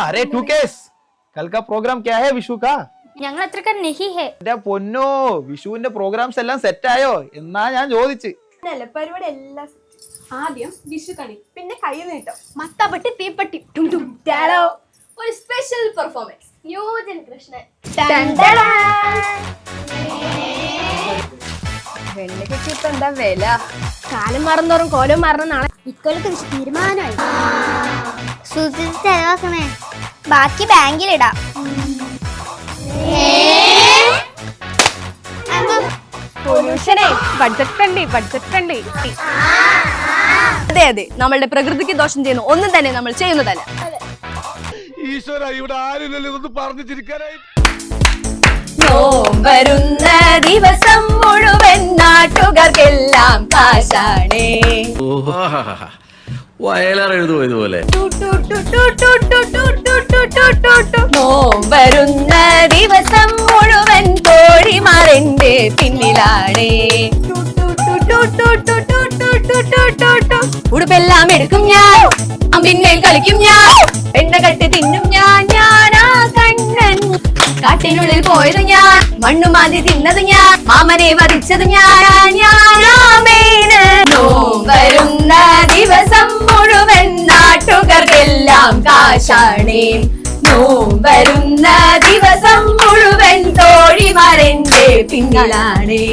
अरे to case कल का प्रोग्राम क्या है विशु का? ഞങ്ങൾ അത്രക്കാർ നെഹി ഹേ. എന്റെ പൊന്നോ, വിഷുവിന്റെ പ്രോഗ്രാംസ് എല്ലാം സെറ്റ് ആയോ എന്നാ ഞാൻ ചോദിച്ചു. പരിപാടി എല്ലാം ആദ്യം വിഷു കണി, പിന്നെ കൈ നീട്ടം, മത്തപ്പട്ടി തീപ്പട്ടി ടും ടും ടാലോ, ഒരു സ്പെഷ്യൽ പെർഫോമൻസ്, ന്യൂജൻ കൃഷ്ണൻ. വെള്ളക്കൊക്കെ ഇപ്പൊ എന്താ വില? കാലം മാറുന്നോറും കോലം മാറണം. നാളെ ഇക്കൊല്ലത്ത് തീരുമാനമായി. സൂക്ഷിച്ച് ചെലവാക്കണേ, ബാക്കി ബാങ്കിലിടാം. പൊല്യൂഷനെ ബഡ്ജറ്റ് ഫ്രണ്ട്ലി. അതെ അതെ, നമ്മളുടെ പ്രകൃതിക്ക് ദോഷം ചെയ്യുന്ന ഒന്നും തന്നെ നമ്മൾ ചെയ്യുന്നതല്ല. ഈശ്വര, ഇവിടെ ആരില്ലല്ലോ ഇതൊന്ന് പറഞ്ഞു ചിരിക്കാനായി. വരുന്ന ദിവസം മുഴുവൻ നാട്ടുകാർക്കെല്ലാം കാശാണേ. വയലാറെഴുതുപോലെ വരുന്ന ദിവസം മുഴുവൻ കോഴിമാരെന്റെ പിന്നിലാണേ. ഉടുപ്പെല്ലാം എടുക്കും ഞാൻ, അമ്പിന്മേൽ കളിക്കും ഞാൻ, എണ്ണ കട്ടി തിന്നും ഞാൻ, ഞാനാ കണ്ണൻ. കാട്ടിനുള്ളിൽ പോയത് ഞാൻ, മണ്ണുമാന്തി തിന്നത് ഞാൻ, മാമനെ വധിച്ചത് ഞാൻ, ഞാനാ മെയിന്. വരുന്ന ദിവസം മുഴുവൻ നാട്ടുകാർക്കെല്ലാം കാശാണേ. വരുന്ന ദിവസം മുഴുവൻ തോഴിമാരെന്റെ പിന്നിലാണേ.